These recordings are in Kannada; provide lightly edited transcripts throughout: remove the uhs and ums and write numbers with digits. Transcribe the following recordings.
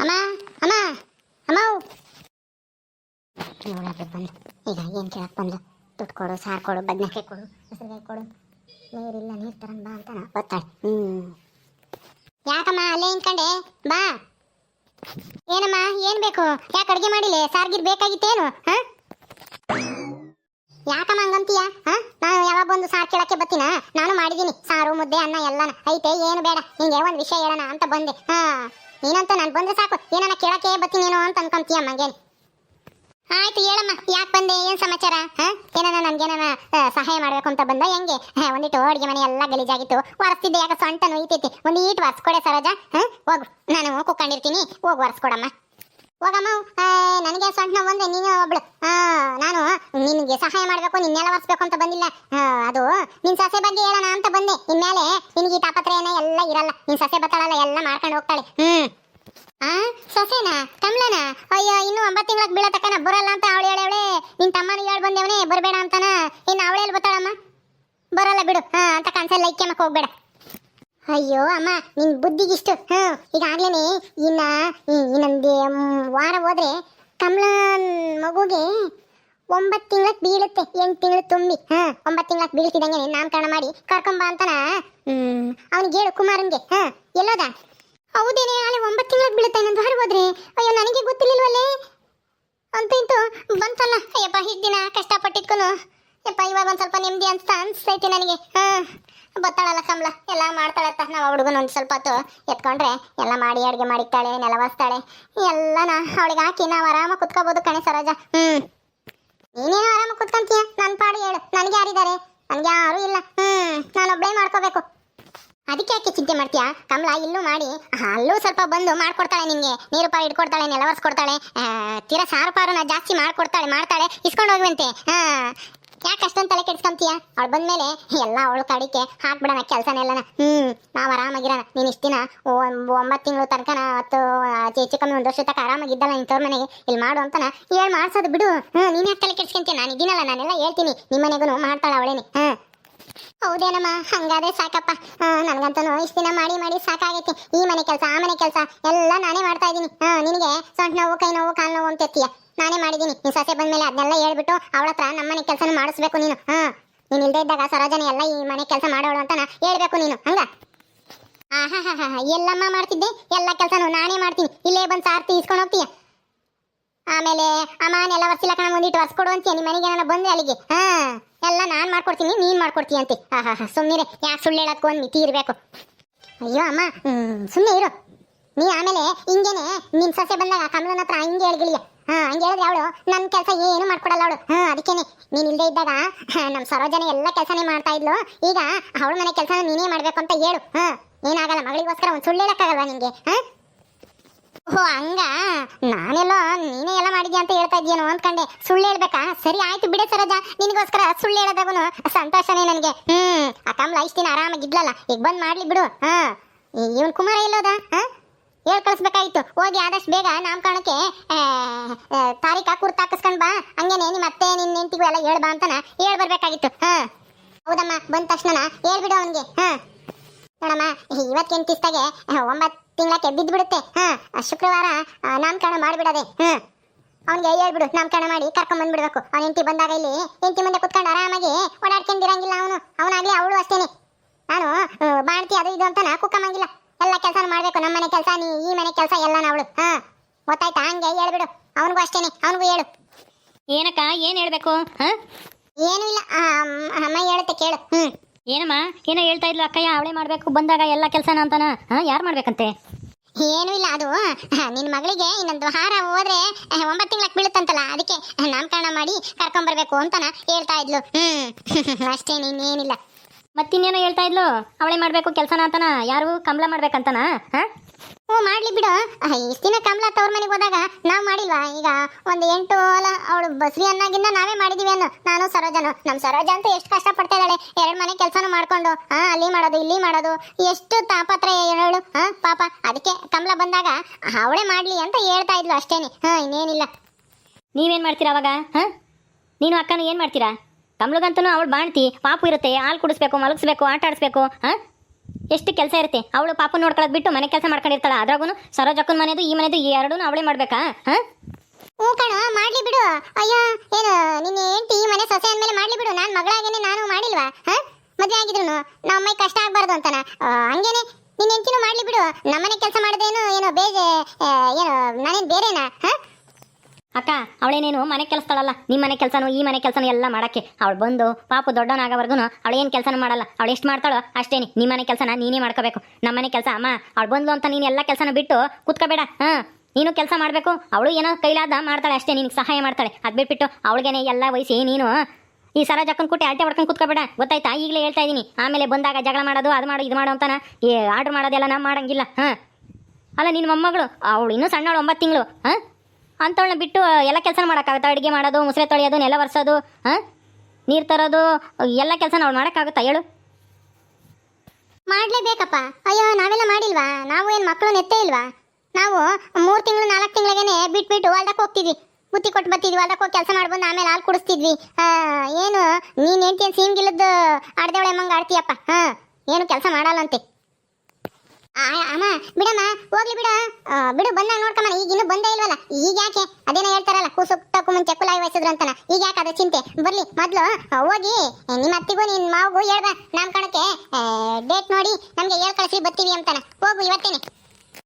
ಅಮ್ಮ ಅಮ್ಮ ಅಮ್ಮ ನೋಡಕ್ಕೆ ಬಂದು ಈಗ ಏನು ಕೇಳಕ್ಕೆ ಬಂದು ದುಡ್ಡು ಕೊಡು, ಸಾರು ಕೊಡು, ಬದನೆಕಾಯಿ ಕೊಡು, ಹೆಸರುಗಾಯಿ ಕೊಡು, ನೀರಿಲ್ಲ ನೀರು ತರಂಗ್ ಬಾ ಅಂತಾನ ಬರ್ತಾಳೆ. ಯಾಕಮ್ಮ ಅಲ್ಲೇ ನಿಂತ್ಕೊಂಡೆ ಬಾ. ಏನಮ್ಮ ಏನು ಬೇಕು? ಯಾಕೆ ಅಡುಗೆ ಮಾಡಿಲ್ಲ? ಸಾರ್ಗಿರ್ ಬೇಕಾಗಿತ್ತೇನು? ಹಾಂ ಯಾಕಮ್ಮ ಹಂಗಂತೀಯ? ನಾನು ಯಾವಾಗ ಬಂದು ಸಾರು ಕೇಳಕ್ಕೆ ಬರ್ತೀನ? ನಾನು ಮಾಡಿದ್ದೀನಿ ಸಾರು ಮುದ್ದೆ ಅನ್ನ ಎಲ್ಲನ ಐತೆ, ಏನು ಬೇಡ, ನಿಂಗೆ ಒಂದು ವಿಷಯ ಹೇಳೋಣ ಅಂತ ಬಂದೆ. ನೀನಂತೂ ನಾನು ಬಂದ್ರೆ ಸಾಕು, ಏನನ್ನ ಕೇಳಕ್ಕೆ ಬರ್ತೀನೇನೋ ಅಂತ ಅನ್ಕೊಂತೀಯ ಮಂಗೇನು? ಆಯ್ತು ಹೇಳಮ್ಮ, ಯಾಕೆ ಬಂದೆ, ಏನು ಸಮಾಚಾರ? ಏನಾನ ನನ್ಗೇನ ಸಹಾಯ ಮಾಡಬೇಕು ಅಂತ ಬಂದ ಹೆಂಗೆ? ಒಂದಿಟ್ಟು ಅಡುಗೆ ಮನೆ ಎಲ್ಲ ಗಲೀಜಾಗಿತ್ತು, ಒರೆಸ್ತಿದ್ದೆ, ಯಾಕೆ ಸೊಂಟ ನೋಯ್ತೈತಿ, ಒಂದು ಈಟು ಒರೆಸ್ಕೊಡೆ ಸರೋಜ. ಹೋಗು, ನಾನು ಕುಕ್ಕೊಂಡಿರ್ತೀನಿ, ಹೋಗಿ ಒರೆಸ್ಕೊಡಮ್ಮ. ಹೋಗಮ್ಮ, ನನಗೆ ಸೊಂಟ ನೋವು ಬಂದೆ, ನೀನು ಒಬ್ಳು. ನಾನು ನಿನಗೆ ಸಹಾಯ ಮಾಡಬೇಕು, ನಿನ್ನೆಲ್ಲ ಒರೆಸ್ಬೇಕು ಅಂತ ಬಂದಿಲ್ಲ. ಅದು ನಿನ್ನ ಸೊಸೆ ಬಗ್ಗೆ ಹೇಳೋಣ ಅಂತ ಬಂದೆ. ಇನ್ಮೇಲೆ ನಿನಗೆ ಈ ತಾಪತ್ರ ಏನೋ ಎಲ್ಲ ಇರಲ್ಲ, ನಿನ್ನ ಸೊಸೆ ಬತ್ತಾಳಲ್ಲ ಎಲ್ಲ ಮಾಡ್ಕೊಂಡು ಹೋಗ್ತಾಳೆ. ಸೊಸೆನಾ? ಕಮಲನ? ಅಯ್ಯೋ, ಇನ್ನು 9 ತಿಂಗಳಿಗೆ ಬೀಳತಕ್ಕನ ಬರಲ್ಲ ಅಂತ ಅವಳೆ ನಿನ್ ತಮ್ಮನಿಗೆ ಹೇಳಿ ಬಂದೇವನೇ ಬರಬೇಡ ಅಂತಾನ. ಇನ್ನು ಅವಳೇಲಿ ಬತ್ತಾಳಮ್ಮ? ಬರಲ್ಲ ಬಿಡು ಅಂತ ಕನ್ಸಲ್ಲ ಐಕ್ಯಮಕ್ಕೆ ಹೋಗ್ಬೇಡ. ಅಯ್ಯೋ ಅಮ್ಮ, ನಿನ್ ಬುದ್ಧಿಗಿಷ್ಟು. ಈಗಾಗ್ಲೇನೆ ಇನ್ನೊಂದು ವಾರ ಹೋದ್ರೆ ಕಮಲನ್ ಮಗುಗೆ 9 ತಿಂಗಳಿಗೆ ಬೀಳುತ್ತೆ, 8 ತಿಂಗಳು ತುಂಬಿ 9 ತಿಂಗಳಿಗೆ ಬೀಳ್ತಿದಂಗೆ ನಾಮಕರಣ ಮಾಡಿ ಕರ್ಕೊಂಬ ಅಂತಾನ. ಅವನಿಗೆ ಹೇಳು ಕುಮಾರನ್ಗೆ. ಎಲ್ಲೋದ? ಹೌದೇನೆ, ಅಲ್ಲಿ 9 ತಿಂಗಳಿಗೆ ಬೀಳುತ್ತೆ, ಇನ್ನೊಂದು ವಾರ ಹೋದ್ರೆ. ಅಯ್ಯೋ, ನನಗೆ ಗೊತ್ತಿರ್ಲಿಲ್ವಲ್ಲೇ ಅಂತ ಇಂತು ಬಂತಲ್ಲ. ಅಯ್ಯಪ್ಪ, ಇಷ್ಟು ದಿನ ಕಷ್ಟಪಟ್ಟಿದ್ಕೂನು ಯಪ್ಪ ಇವಾಗ ಒಂದು ಸ್ವಲ್ಪ ನೆಮ್ಮದಿ ಅನ್ಸ್ತೈತಿ ನನಗೆ. ಬತ್ತಾಳಲ್ಲ ಕಮಲ, ಎಲ್ಲ ಮಾಡ್ತಾಳತ್ತ. ನಾವು ಹುಡುಗನ ಒಂದು ಸ್ವಲ್ಪ ಹೊತ್ತು ಎತ್ಕೊಂಡ್ರೆ ಎಲ್ಲ ಮಾಡಿ ಅಡುಗೆ ಮಾಡಿಕ್ತಾಳೆ, ನೆಲ ಒರೆಸ್ತಾಳೆ, ಎಲ್ಲನ ಅವಳಿಗೆ ಹಾಕಿ ನಾವು ಆರಾಮಾಗಿ ಕುತ್ಕೋಬೋದು ಕಣೆ ಸರೋಜ. ನೀನೇನೋ ಆರಾಮಾಗಿ ಕುತ್ಕೊಂತೀಯ, ನನ್ನ ಪಾಡು ಹೇಳು. ನನಗೆ ಯಾರಿದ್ದಾರೆ? ನನಗೆ ಯಾರೂ ಇಲ್ಲ. ನಾನೊಬ್ಬಳೇ ಮಾಡ್ಕೋಬೇಕು. ಅದಕ್ಕೆ ಯಾಕೆ ಚಿಂತೆ ಮಾಡ್ತೀಯಾ? ಕಮಲ ಇಲ್ಲೂ ಮಾಡಿ ಅಲ್ಲೂ ಸ್ವಲ್ಪ ಬಂದು ಮಾಡ್ಕೊಡ್ತಾಳೆ, ನಿಮಗೆ ನೀರು ಪಾರು ಇಟ್ಕೊಡ್ತಾಳೆ, ನೆಲ ಒರೆಸ್ಕೊಡ್ತಾಳೆ, ತೀರಾ ಸಾರು ಪಾರುನ ಜಾಸ್ತಿ ಮಾಡ್ತಾಳೆ, ಇಸ್ಕೊಂಡು ಹೋಗುವಂತೆ. ಯಾಕೆ ಅಷ್ಟೊಂದು ತಲೆ ಕೆಡ್ಸ್ಕೊಂತೀಯ? ಅವಳು ಬಂದ್ಮೇಲೆ ಎಲ್ಲ ಅವಳು ಕಡಿಕೆ ಹಾಕ್ಬಿಡೋಣ ಕೆಲಸನೆಲ್ಲನ. ನಾವು ಆರಾಮಾಗಿರೋಣ. ನೀನು ಇಷ್ಟು ದಿನ 9 ತಿಂಗಳು ತನಕನ ಹೆಚ್ಚು ಕಮ್ಮಿ 1 ವರ್ಷ ತನಕ ಆರಾಮಾಗಿದ್ದಲ್ಲ ನಿನ್ನ ತೋರ್ ಮನೆಗೆ, ಇಲ್ಲಿ ಮಾಡು ಅಂತಾನ ಹೇಳಿ ಮಾಡ್ಸೋದು ಬಿಡು. ನೀನು ಯಾಕೆ ತಲೆ ಕೆಡ್ಸ್ಕೊಂತೀಯ? ನಾನು ಇದೀನಲ್ಲ, ನಾನೆಲ್ಲ ಹೇಳ್ತೀನಿ. ನಿಮ್ಮ ಮನೆಗೂ ಮಾಡ್ತಾಳೆ ಅವಳೇನೆ. ಹೌದೇನಮ್ಮ, ಹಂಗಾದ್ರೆ ಸಾಕಪ್ಪ. ನನಗಂತೂ ಇಷ್ಟು ದಿನ ಮಾಡಿ ಸಾಕಾಗೈತಿ. ಈ ಮನೆ ಕೆಲಸ ಆ ಮನೆ ಕೆಲಸ ಎಲ್ಲ ನಾನೇ ಮಾಡ್ತಾ ಇದ್ದೀನಿ. ನಿನಗೆ ಸೊಂಟ ನೋವು, ಕೈ ನೋವು, ಕಾಲು ನೋವು ಅಂತ ಎತ್ತೀಯ, ನಾನೇ ಮಾಡಿದ್ದೀನಿ. ನೀನು ಸೊಸೆ ಬಂದ್ಮೇಲೆ ಅದನ್ನೆಲ್ಲ ಹೇಳ್ಬಿಟ್ಟು ಅವಳ ಹತ್ರ ನಮ್ಮ ಮನೆ ಕೆಲಸನ ಮಾಡಿಸ್ಬೇಕು ನೀನು. ನೀನು ಇಲ್ಲದೆ ಇದ್ದಾಗ ಸರೋಜನೆ ಎಲ್ಲ ಈ ಮನೆ ಕೆಲಸ ಮಾಡೋಳು ಅಂತ ಹೇಳ್ಬೇಕು ನೀನು. ಹಂಗ ಎಲ್ಲಮ್ಮ ಮಾಡ್ತಿದ್ದೆ, ಎಲ್ಲ ಕೆಲಸನೂ ನಾನೇ ಮಾಡ್ತೀನಿ. ಇಲ್ಲೇ ಬಂದು ಸಾರ್ತಿ ಇಸ್ಕೊಂಡು ಹೋಗ್ತೀಯ. ಆಮೇಲೆ ಅಮ್ಮ ನೆಲ ಒರೆಸಿಲ್ಲ ಕಣ, ಒಂದಿಟ್ಟು ಒರೆಸ್ಕೊಡು ಅಂತೀಯ. ನಿಮ್ಮ ಮನೆಗೆ ನಾನು ಬಂದೆ ಅಲ್ಲಿಗೆ ಎಲ್ಲ ನಾನು ಮಾಡ್ಕೊಡ್ತೀನಿ, ನೀನು ಮಾಡ್ಕೊಡ್ತೀಯ ಅಂತೆ. ಸುಮ್ಮನೆ ಯಾಕೆ ಸುಳ್ಳು ಹೇಳೋಕ್ಕೂ ಒಂದು ಮಿತಿ ಇರಬೇಕು. ಅಯ್ಯೋ ಅಮ್ಮ, ಸುಮ್ಮನೆ ಇರು ನೀ. ಆಮೇಲೆ ಹಿಂಗೇನೆ ನಿನ್ನ ಸೊಸೆ ಬಂದಾಗ ಕಮಲನ ಹತ್ರ ಹಿಂಗೆ ಹೇಳ್ಗಿಳಿಯ. ಹಂಗೆ ಹೇಳಿದ್ರೆ ಅವಳು ನನ್ನ ಕೆಲಸ ಏನು ಮಾಡ್ಕೊಡಲ್ಲ ಅವಳು. ಅದಕ್ಕೇನೆ ನೀನು ಇಲ್ಲದೆ ಇದ್ದಾಗ ನಮ್ಮ ಸರೋಜನೆ ಎಲ್ಲ ಕೆಲಸನೇ ಮಾಡ್ತಾ ಇದ್ಲು. ಈಗ ಅವಳ ಮನೆ ಕೆಲಸ ನೀನೇ ಮಾಡಬೇಕು ಅಂತ ಹೇಳು. ಏನಾಗಲ್ಲ, ಮಗಳಿಗೋಸ್ಕರ ಒಂದು ಸುಳ್ಳು ಹೇಳೋಕ್ಕಾಗಲ್ವಾ ನಿನಗೆ? ಓ ಹಂಗ, ನಾನೆಲ್ಲೋ ನೀನೇ ಎಲ್ಲ ಮಾಡಿದ್ಯಾ ಅಂತ ಹೇಳ್ತಾ ಇದೆಯೇನೋ ಅಂದ್ಕೊಂಡೆ. ಸುಳ್ಳು ಹೇಳ್ಬೇಕಾ? ಸರಿ ಆಯ್ತು ಬಿಡೆ ಸರೋಜ, ನಿನಗೋಸ್ಕರ ಸುಳ್ಳು ಹೇಳೋದಾಗೂ ಸಂತೋಷನೇ ನನಗೆ. ಆ ಕಮಲ ಇಷ್ಟು ದಿನ ಆರಾಮಾಗಿದ್ಲಲ್ಲ, ಈಗ ಬಂದು ಮಾಡ್ಲಿ ಬಿಡು. ಇವನ್ ಕುಮಾರ ಎಲ್ಲೋದ? ಹೇಳ್ ಕಳಿಸ್ಬೇಕಾಗಿತ್ತು. ಹೋಗಿ ಆದಷ್ಟು ಬೇಗ ನಾಮಕರಣಕ್ಕೆ ತಾರೀಖ ಕುರ್ತು ಹಾಕಿಸ್ಕೊಂಡ್ ಬಾ. ಹಂಗೇನೆ ನಿಮ್ಮ ಅತ್ತೆ ನಿನ್ನ ಹೆಂಡತಿಗೂ ಎಲ್ಲ ಹೇಳ್ಬಾ ಅಂತಾನ ಬರ್ಬೇಕಾಗಿತ್ತು. ಹೌದಮ್ಮ, ಬಂದ ತಕ್ಷಣ ಹೇಳ್ಬಿಡು ಅವನಿಗೆ. ನೋಡಮ್ಮ, ಇವತ್ತೇನು ಕಿಸ್ತಾಗೆ 9 ತಿಂಗಳಕ್ಕೆ ಬಿದ್ದುಬಿಡುತ್ತೆ. ಶುಕ್ರವಾರ ನಾಮಕರಣ ಮಾಡಿಬಿಡೋದೆ. ಅವ್ನಿಗೆ ಹೇಳ್ಬಿಡು, ನಾಮಕರಣ ಮಾಡಿ ಕರ್ಕೊಂಡ್ಬಂದ್ಬಿಡ್ಬೇಕು. ಅವ್ನ ಹೆಂಡತಿ ಬಂದಾಗ ಇಲ್ಲಿ ಹೆಂಡತಿ ಮುಂದೆ ಕುತ್ಕೊಂಡು ಆರಾಮಾಗಿ ಓಡಾಡ್ಕೊಂಡಿರಂಗಿಲ್ಲ ಅವನಾಗ್ಲಿ ಅವಳು ಅಷ್ಟೇನೆ. ನಾನು ಬಾಣ್ತಿ ಅದು ಇದು ಅಂತ ಕುಕ್ಕಮ್ಮಂಗಿಲ್ಲ, ಎಲ್ಲ ಕೆಲಸ ಮಾಡ್ಬೇಕು. ನಮ್ಮ ಮನೆ ಕೆಲಸ, ನೀ ಈ ಮನೆ ಕೆಲಸ ಎಲ್ಲ ಅವಳು. ಗೊತ್ತಾಯ್ತಾ? ಹಂಗೆ ಹೇಳ್ಬಿಡು. ಅವನಿಗೂ ಅಷ್ಟೇನೆ, ಅವನಿಗೂ ಹೇಳು. ಏನಕ್ಕ, ಏನು ಹೇಳ್ಬೇಕು? ಏನೂ ಇಲ್ಲ, ಅಮ್ಮ ಹೇಳುತ್ತೆ ಕೇಳು. ಏನಮ್ಮ, ಏನೋ ಹೇಳ್ತಾ ಇದ್ಲು ಅಕ್ಕಯ್ಯ, ಅವಳೇ ಮಾಡ್ಬೇಕು ಬಂದಾಗ ಎಲ್ಲ ಕೆಲಸನ ಅಂತಾನ. ಯಾರು ಮಾಡ್ಬೇಕಂತೆ? ಏನೂ ಇಲ್ಲ, ಅದು ನಿನ್ನ ಮಗಳಿಗೆ ಇನ್ನೊಂದು ವಾರ ಹೋದ್ರೆ 9 ತಿಂಗಳಕ್ಕೆ ಬೀಳುತ್ತಂತಲ್ಲ, ಅದಕ್ಕೆ ನಾಮಕರಣ ಮಾಡಿ ಕರ್ಕೊಂಬರ್ಬೇಕು ಅಂತಾನ ಹೇಳ್ತಾ ಇದ್ಲು. ಅಷ್ಟೇ, ನೀನೇನಿಲ್ಲ. ಮತ್ತಿನ್ನೇನೋ ಹೇಳ್ತಾ ಇದ್ಲು, ಅವಳೇ ಮಾಡ್ಬೇಕು ಕೆಲಸನ ಅಂತಾನ. ಯಾರು? ಕಮಲ ಮಾಡ್ಬೇಕಂತಾನ? ಮಾಡ್ಲಿ ಬಿಡು. ಇಷ್ಟು ದಿನ ಕಮಲ ತವ್ರ ಮನೆಗೆ ಹೋದಾಗ ನಾವು ಮಾಡಿಲ್ವಾ? ಈಗ ಒಂದು 8 ಅಲ್ಲ, ಅವಳು ಬಸ್ರಿ ಅನ್ನಾಗಿಂದ ನಾವೇ ಮಾಡಿದೀವಿ ಅನ್ನೋ, ನಾನು ಸರೋಜನು. ನಮ್ಮ ಸರೋಜ ಅಂತೂ ಎಷ್ಟು ಕಷ್ಟಪಡ್ತಾ ಇದ್ದಾಳೆ, 2 ಮನೆ ಕೆಲಸನೂ ಮಾಡ್ಕೊಂಡು ಅಲ್ಲಿ ಮಾಡೋದು ಇಲ್ಲಿ ಮಾಡೋದು, ಎಷ್ಟು ತಾಪತ್ರ ಹೇಳು ಪಾಪ. ಅದಕ್ಕೆ ಕಮಲ ಬಂದಾಗ ಅವಳೇ ಮಾಡ್ಲಿ ಅಂತ ಹೇಳ್ತಾ ಇದ್ಲು ಅಷ್ಟೇನೆ, ಇನ್ನೇನಿಲ್ಲ. ನೀವೇನು ಮಾಡ್ತೀರಾ ಅವಾಗ? ನೀನು ಅಕ್ಕನೂ ಏನು ಮಾಡ್ತೀರಾ? ಕಮಲಗಂತೂ ಅವಳು ಬಾಣ್ತಿ ಪಾಪು ಇರುತ್ತೆ, ಹಾಲು ಕುಡಿಸ್ಬೇಕು, ಮಲಗಿಸ್ಬೇಕು, ಆಟ ಆಡಿಸ್ಬೇಕು. ಎಷ್ಟು ಕೆಲಸ ಇರುತ್ತೆ. ಅವಳು ಪಾಪ ನೋಡ್ಕೊಳ್ಳೋದು ಬಿಟ್ಟು ಮನೆ ಕೆಲಸ ಮಾಡ್ಕೊಂಡಿರ್ತಾಳ. ಅದ್ರಾಗೂ ಸರೋಜಕ್ಕನ ಮನೆದು ಈ ಮನೆದು ಎರಡೂ ಅವಳೇ ಮಾಡ್ಬೇಕಾ? ಹಾಂ, ಹ್ಞೂ ಕಣ, ಮಾಡ್ಲಿ ಬಿಡು. ಅಯ್ಯೋ, ಏನು ನಿನ್ನ ಹೆಂಡತಿ ಈ ಮನೆ ಸೊಸೆ ಅಂದಮೇಲೆ ಮಾಡ್ಲಿ ಬಿಡು. ನಾನು ಮಗಳಾಗೇನೆ ನಾನು ಮಾಡಿಲ್ವಾ? ಮದುವೆ ಆಗಿದ್ರು ನಮ್ಮ ಅಮ್ಮಾಯಿ ಕಷ್ಟ ಆಗ್ಬಾರ್ದು ಅಂತಾನ. ಹಂಗೇನೆ ನಿನ್ನ ಹೆಂಡತಿನೂ ಮಾಡ್ಲಿ ಬಿಡು. ನಮ್ಮನೆ ಕೆಲಸ ಮಾಡಿದೇನು ಏನೋ ಬೇಜೆ, ಏನು ನಾನೇನು ಬೇರೆನಾ? ಅಕ್ಕ ಅವಳೇನೇನು ಮನೆ ಕೆಲಸದಳಲ್ಲ, ನಿಮ್ಮ ಮನೆ ಕೆಲಸನೂ ಈ ಮನೆ ಕೆಲಸನೂ ಎಲ್ಲ ಮಾಡಕ್ಕೆ. ಅವಳು ಬಂದು ಪಾಪು ದೊಡ್ಡವನಾಗವರೆಗೂ ಅವಳು ಏನು ಕೆಲಸನೂ ಮಾಡಲ್ಲ. ಅವಳು ಎಷ್ಟು ಮಾಡ್ತಾಳೋ ಅಷ್ಟೇನಿ. ನಿಮ್ಮ ಮನೆ ಕೆಲಸನ ನೀನೇ ಮಾಡ್ಕೋಬೇಕು. ನಮ್ಮ ಮನೆ ಕೆಲಸ ಅಮ್ಮ ಅವಳು ಬಂದ್ಲು ಅಂತ ನೀನು ಎಲ್ಲ ಕೆಲಸನ ಬಿಟ್ಟು ಕೂತ್ಕೋಬೇಡ. ನೀನು ಕೆಲಸ ಮಾಡಬೇಕು. ಅವಳು ಏನೋ ಕೈಲಾದ ಮಾಡ್ತಾಳೆ ಅಷ್ಟೇ, ನಿನಗೆ ಸಹಾಯ ಮಾಡ್ತಾಳೆ. ಅದು ಬಿಟ್ಬಿಟ್ಟು ಅವಳಿಗೇನೆ ಎಲ್ಲ ವಹಿಸಿ ನೀನು ಈ ಸರೋಜಕ್ಕನ ಕುಟ್ಟಿ ಅಲ್ಟೆ ಹೊಡ್ಕೊಂಡು ಕೂತ್ಕೋಬೇಡ, ಗೊತ್ತಾಯ್ತಾ? ಈಗಲೇ ಹೇಳ್ತಾ ಇದ್ದೀನಿ. ಆಮೇಲೆ ಬಂದಾಗ ಜಗಳ ಮಾಡೋದು, ಅದು ಮಾಡು ಇದು ಮಾಡು ಅಂತಾನ ಆರ್ಡ್ರ್ ಮಾಡೋದೆಲ್ಲ ನಾವು ಮಾಡಂಗಿಲ್ಲ. ಅಲ್ಲ ನಿನ್ನ ಮೊಮ್ಮಗಳು ಅವಳು ಇನ್ನೂ ಸಣ್ಣವಳು, 9 ತಿಂಗಳು. ಅಂಥವಳನ್ನ ಬಿಟ್ಟು ಎಲ್ಲ ಕೆಲಸ ಮಾಡೋಕ್ಕಾಗುತ್ತಾ? ಅಡುಗೆ ಮಾಡೋದು, ಮುಸ್ರೆ ತೊಳೆಯೋದು, ನೆಲ ಒರೆಸೋದು, ನೀರು ತರೋದು, ಎಲ್ಲ ಕೆಲಸ ಅವಳು ಮಾಡೋಕ್ಕಾಗುತ್ತಾ ಹೇಳು? ಮಾಡ್ಲೇಬೇಕಪ್ಪ. ಅಯ್ಯೋ, ನಾವೆಲ್ಲ ಮಾಡಿಲ್ವಾ? ನಾವು ಏನು ಮಕ್ಕಳು ನೆತ್ತೇ ಇಲ್ವಾ? ನಾವು 3 ತಿಂಗಳು 4 ತಿಂಗಳಿಗೇನೆ ಬಿಟ್ಬಿಟ್ಟು ಹೊಲ್ದಕ್ಕೆ ಹೋಗ್ತಿದ್ವಿ, ಬುತ್ತಿ ಕೊಟ್ಟು ಬರ್ತಿದ್ವಿ. ಹೊಲ್ದಕ್ಕೆ ಹೋಗಿ ಕೆಲಸ ಮಾಡ್ಬಂದು ಆಮೇಲೆ ಹಾಲು ಕುಡಿಸ್ತಿದ್ವಿ. ಏನು ನೀನು ಹೆಂಡ್ತಿ ಏನು ಸೀಮ್ಗಿಲ್ಲದ್ದು ಆಡ್ದೇವಳೆ ಮಂಗ ಆಡ್ತೀಯಪ್ಪ? ಏನು ಕೆಲಸ ಮಾಡಲ್ಲಂತೆ. ಅಮ್ಮ ಬಿಡಮ್ಮ, ಹೋಗ್ಲಿ ಬಿಡ, ಬಿಡು. ಬಂದಾಗ ನೋಡ್ಕಮ್ಮ. ಈಗ ಇನ್ನೂ ಬಂದೇ ಇಲ್ವಲ್ಲ, ಈಗ ಯಾಕೆ? ಅದೇನೋ ಹೇಳ್ತಾರಲ್ಲ, ಕೂಸುಟ್ಟಕ್ಕೂ ಮುಂಚೆ ಕುಲಾಯಿ ವಹಿಸಿದ್ರು ಅಂತಾನ. ಈಗ ಯಾಕೆ ಅದು ಚಿಂತೆ? ಬರ್ಲಿ ಮೊದಲು ಹೋಗಿ ನಿಮ್ಮ ಅತ್ತಿಗೂ ನಿನ್ನ ಮಾವಗೂ ಹೇಳ್ಬ, ನಾಮಕರಣಕ್ಕೆ ಡೇಟ್ ನೋಡಿ ನಮಗೆ ಹೇಳ್ ಕಳಿಸಿ ಬರ್ತೀವಿ ಅಂತಾನ. ಹೋಗು ಇವತ್ತೇನೆ.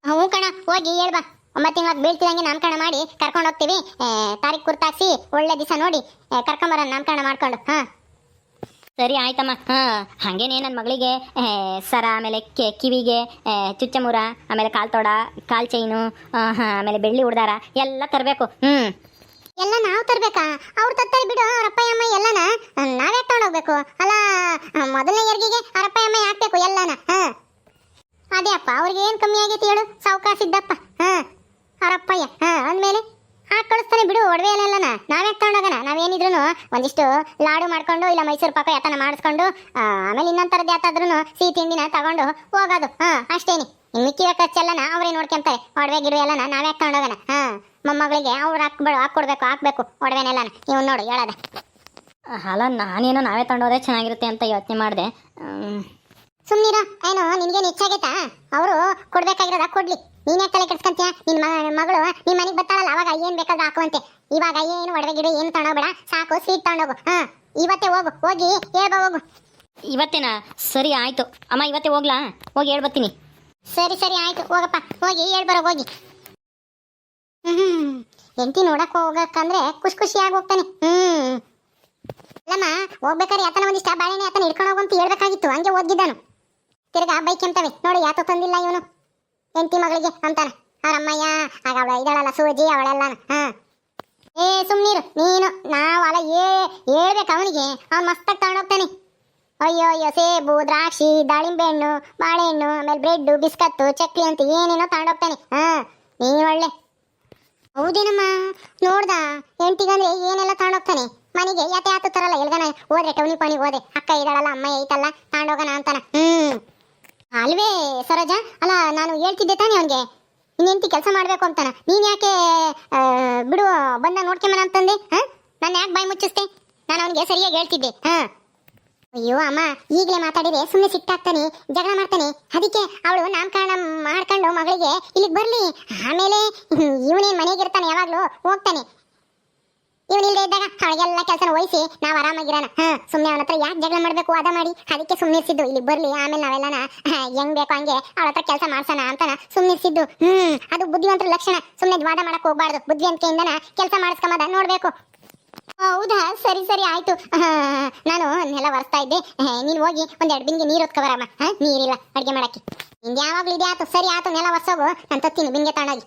ಹ್ಞೂ ಕಣ, ಹೋಗಿ ಹೇಳ್ಬಾ. 9 ತಿಂಗಳು ಬೀಳ್ತಿದಂಗೆ ನಾಮಕರಣ ಮಾಡಿ ಕರ್ಕೊಂಡು ಹೋಗ್ತೀವಿ. ತಾರೀಕು ಕುರ್ತಾಕ್ಸಿ ಒಳ್ಳೆ ದಿವಸ ನೋಡಿ ಕರ್ಕೊಂಬರ ನಾಮಕರಣ ಮಾಡ್ಕೊಂಡು. ಸರಿ ಆಯ್ತಮ್ಮ. ಹಾಗೇನೆ ನನ್ನ ಮಗಳಿಗೆ ಸರ, ಆಮೇಲೆ ಕಿವಿಗೆ ಚುಚ್ಚಮುರ, ಆಮೇಲೆ ಕಾಲ್ತೋಡ, ಕಾಲ್ ಚೈನು, ಆಮೇಲೆ ಬೆಳ್ಳಿ ಉಡ್ದಾರ ಎಲ್ಲ ತರಬೇಕು. ಎಲ್ಲ ನಾವು ತರ್ಬೇಕಾ? ಅವ್ರು ತರ್ತಾರೆ ಬಿಡು. ಅವರಪ್ಪ ಅಮ್ಮ ಎಲ್ಲನ ನಾವೇ ತಗೊಂಡೋಗ್ಬೇಕು ಅಲ್ಲ? ಮೊದಲನೇ ಎರ್ಗಿಗೆ ಅವರಪ್ಪ ಅಮ್ಮ ಹಾಕ್ಬೇಕು ಎಲ್ಲನ. ಅದೇ ಅಪ್ಪ, ಅವ್ರಿಗೆ ಏನು ಕಮ್ಮಿ ಆಗೈತಿ ಹೇಳು? ಸಾವುಕಾರ ಸಿದ್ದಪ್ಪ ಅವರಪ್ಪಯ್ಯ ಅಂದಮೇಲೆ ಹಾಕಿ ಕಳಿಸ್ತಾನೆ ಬಿಡು. ಒಡವೆ ಎಲ್ಲನ ನಾವೇ ತಗೊಂಡೋಗೋಣ. ನಾವೇನಿದ್ರು ಒಂದಿಷ್ಟು ಲಾಡು ಮಾಡ್ಕೊಂಡು, ಇಲ್ಲ ಮೈಸೂರು ಪಾಕ ಯಾತನ ಮಾಡಿಸ್ಕೊಂಡು, ಆಮೇಲೆ ಇನ್ನೊಂಥರದ್ದು ಯಾತಾದ್ರೂ ಸಿಹಿ ತಿಂಡಿನ ತಗೊಂಡು ಹೋಗೋದು. ಅಷ್ಟೇನಿ. ಇನ್ನು ಮಿಕ್ಕಿದ ಖರ್ಚೆಲ್ಲನ ಅವರೇ ನೋಡ್ಕೊಂತಾರೆ. ಒಡವೆ ಗಿಡ ಎಲ್ಲನ ನಾವೇ ತಗೊಂಡೋಗೋಣ. ಮೊಮ್ಮಗಳಿಗೆ ಅವ್ರು ಹಾಕ್ಬೇಕು ಒಡವೆನೆಲ್ಲನ. ನೀವು ನೋಡು ಹೇಳೋದ. ಅಲ್ಲ ನಾನೇನೋ ನಾವೇ ತಗೊಂಡೋದ್ರೆ ಚೆನ್ನಾಗಿರುತ್ತೆ ಅಂತ ಯೋಚನೆ ಮಾಡಿದೆ. ಸುಮ್ಮನಿರ. ಏನು ನಿನ್ಗೇನು ಹೆಚ್ಚಾಗೈತಾ? ಅವರು ಕೊಡ್ಬೇಕಾಗಿರೋದ ಕೊಡ್ಲಿ, ನೀನೇ ತಲೆ ಕೆಡ್ಸ್ಕೊಂತೀಯ? ನಿನ್ನ ಮಗಳು ನಿಮ್ಮ ಮನೆಗೆ ಬರ್ತಾಳಲ್ಲ, ಅವಾಗ ಏನು ಬೇಕಾದ್ರೂ ಹಾಕುವಂತೆ. ಇವಾಗ ಏನು ಒಡವೆ ಗಿಡ ಏನು ತಗೊಂಡೋಗ್ಬೇಡ, ಸಾಕು ಸ್ವೀಟ್ ತಗೊಂಡೋಗು. ಇವತ್ತೇ ಹೋಗಿ ಹೇಳ್ಬಾ. ಹೋಗು ಇವತ್ತೇನಾ? ಸರಿ ಆಯ್ತು ಅಮ್ಮ, ಇವತ್ತೇ ಹೋಗ್ಲಾ? ಹೋಗಿ ಹೇಳ್ಬರ್ತೀನಿ. ಸರಿ ಆಯ್ತು, ಹೋಗಪ್ಪ. ಹೋಗಿ ಹೇಳ್ಬರೋ ಹೋಗಿ. ಹೆಂಡತಿ ನೋಡಕ್ ಹೋಗಕ್ಕಂದ್ರೆ ಖುಷಿಯಾಗಿ ಹೋಗ್ತಾನೆ. ಅಲ್ಲಮ್ಮ, ಹೋಗ್ಬೇಕಾದ್ರೆ ಯಾತನ ಒಂದಿಷ್ಟ ಬಾಳೆನೆ ಯಾತನ ಹಿಡ್ಕೊಂಡು ಹೋಗಂತ ಹೇಳ್ಬೇಕಾಗಿತ್ತು. ಹಂಗೆ ಓದ್ಗಿದ್ದಾನು. ತಿರ್ಗಾ ಬೈಕ್ ಎಂತವೆ ನೋಡಿ, ಯಾತೋ ತಂದಿಲ್ಲ ಇವನು ಹೆಂಡತಿ ಮಗಳಿಗೆ ಅಂತಾನ. ಅವರಮ್ಮಯ್ಯ ಆಗ ಅವಳ ಇದ್ದಾಳಲ್ಲ ಸೂಜಿ, ಅವಳೆಲ್ಲಾನ. ಸುಮ್ನೀರು ನೀನು. ನಾವಲ್ಲ ಹೇಳ್ಬೇಕು ಅವನಿಗೆ. ಅವ್ನು ಮಸ್ತಾಗಿ ತಗೊಂಡೋಗ್ತಾನೆ. ಅಯ್ಯೋ, ಸೇಬು, ದ್ರಾಕ್ಷಿ, ದಾಳಿಂಬೆ ಹಣ್ಣು, ಬಾಳೆಹಣ್ಣು, ಆಮೇಲೆ ಬ್ರೆಡ್, ಬಿಸ್ಕತ್ತು, ಚಕ್ಲಿ ಅಂತ ಏನೇನೋ ತಗೊಂಡೋಗ್ತಾನೆ. ನೀನು ಒಳ್ಳೆ. ಹೌದೇನಮ್ಮ, ನೋಡ್ದ ಹೆಂಡತಿಗಂದ್ರೆ ಏನೆಲ್ಲ ತಗೊಂಡೋಗ್ತಾನೆ. ಮನೆಗೆ ಯಾತು ತರಲ್ಲ. ಎಲ್ಗನ ಹೋದ್ರೆ ಟೌನಿ ಪಾಣಿ ಹೋದೆ, ಅಕ್ಕ ಇದ್ದಾಳಲ್ಲ, ಅಮ್ಮ ಐತಲ್ಲ, ತಗೊಂಡೋಗೋಣ ಅಂತಾನ. ಅಲ್ವೇ ಸರೋಜ? ಅಲ್ಲ ನಾನು ಹೇಳ್ತಿದ್ದೆ ತಾನೇ ಅವನಿಗೆ, ನೀನು ಹೆಂಡತಿ ಕೆಲಸ ಮಾಡ್ಬೇಕು ಅಂತಾನ. ನೀನು ಯಾಕೆ ಬಿಡು ಬಂದ ನೋಡ್ಕೊಂಬನ ಅಂತಂದೆ? ನಾನು ಯಾಕೆ ಬಾಯಿ ಮುಚ್ಚಿಸ್ತೆ? ನಾನು ಅವನಿಗೆ ಸರಿಯಾಗಿ ಹೇಳ್ತಿದ್ದೆ. ಅಯ್ಯೋ ಅಮ್ಮ, ಈಗಲೇ ಮಾತಾಡಿದ್ರೆ ಸುಮ್ಮನೆ ಸಿಟ್ಟಾಗ್ತಾನೆ, ಜಗಳ ಮಾಡ್ತಾನೆ. ಅದಕ್ಕೆ ಅವಳು ನಾಮಕರಣ ಮಾಡ್ಕೊಂಡು ಮಗಳಿಗೆ ಇಲ್ಲಿಗೆ ಬರಲಿ. ಆಮೇಲೆ ಇವನೇನು ಮನೆಗಿರ್ತಾನೆ, ಯಾವಾಗಲೂ ಹೋಗ್ತಾನೆ. ಇವನಿಲ್ಲದೆ ಇದ್ದಾಗ ಅವಳಿಗೆಲ್ಲ ಕೆಲಸ ವಹಿಸಿ ನಾವು ಆರಾಮಾಗಿರೋಣ. ಸುಮ್ಮನೆ ಅವನ ಹತ್ರ ಯಾಕೆ ಜಗಳ ಮಾಡಬೇಕು, ವಾದ ಮಾಡಿ. ಅದಕ್ಕೆ ಸುಮ್ಮನಿರ್ಸಿದ್ದು, ಇಲ್ಲಿಗೆ ಬರಲಿ, ಆಮೇಲೆ ನಾವೆಲ್ಲನ ಹೆಂಗ್ ಬೇಕು ಹಂಗೆ ಅವಳ ಹತ್ರ ಕೆಲಸ ಮಾಡ್ಸೋಣ ಅಂತಾನ ಸುಮ್ಮನಿರ್ಸಿದ್ದು. ಅದು ಬುದ್ಧಿವಂತರ ಲಕ್ಷಣ. ಸುಮ್ಮನೆ ವಾದ ಮಾಡಕ್ ಹೋಗ್ಬಾರ್ದು, ಬುದ್ಧಿವಂತಿಕೆಯಿಂದನ ಕೆಲಸ ಮಾಡಿಸ್ಕೊಂಬದ ನೋಡ್ಬೇಕು. ಹೌದಾ? ಸರಿ ಆಯ್ತು. ನಾನು ನೆಲ ಒರೆಸ್ತಾ ಇದ್ದೆ, ನೀನು ಹೋಗಿ ಒಂದೆರಡು ಬಿಂದಿಗೆ ನೀರು ಹೊತ್ಕೊಬರಮ್ಮ. ನೀರಿಲ್ಲ ಅಡುಗೆ ಮಾಡಕ್ಕೆ. ನಿಂಗೆ ಯಾವಾಗಲೂ ಇದೆ. ಆಯ್ತು, ಸರಿ ಆಯ್ತು, ನೆಲ ಒರೆಸೋಗು. ನಾನು ತತ್ತೀನಿ ಬಿಂದಿಗೆ ತಗೊಂಡೋಗಿ.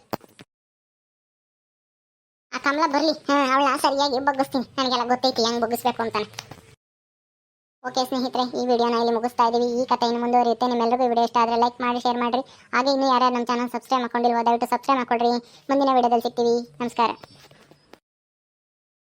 ಆ ಕಮಲ ಬರಲಿ, ಅವಳನ್ನ ಸರಿಯಾಗಿ ಬಗ್ಗಿಸ್ತೀನಿ. ನನಗೆಲ್ಲ ಗೊತ್ತೈತಿ ಹೆಂಗೆ ಬಗ್ಗಿಸ್ಬೇಕು ಅಂತಾನೆ. ಓಕೆ ಸ್ನೇಹಿತರೆ, ಈ ವಿಡಿಯೋನ ಇಲ್ಲಿ ಮುಗಿಸ್ತಾ ಇದ್ದೀವಿ. ಈ ಕಥೆ ಇನ್ನು ಮುಂದುವರಿಯುತ್ತೆ. ನಿಮ್ಮೆಲ್ಲರಿಗೂ ವಿಡಿಯೋ ಇಷ್ಟ ಆದರೆ ಲೈಕ್ ಮಾಡಿ, ಶೇರ್ ಮಾಡಿರಿ. ಹಾಗೆ ಇನ್ನೂ ಯಾರ್ಯಾರು ನಮ್ಮ ಚಾನಲ್ ಸಬ್ಸ್ಕ್ರೈಬ್ ಮಾಡ್ಕೊಂಡಿಲ್ವೋ ದಯವಿಟ್ಟು ಸಬ್ಸ್ಕ್ರೈಬ್ ಮಾಡ್ಕೊಡ್ರಿ. ಮುಂದಿನ ವಿಡಿಯೋದಲ್ಲಿ ಸಿಗ್ತೀವಿ. ನಮಸ್ಕಾರ.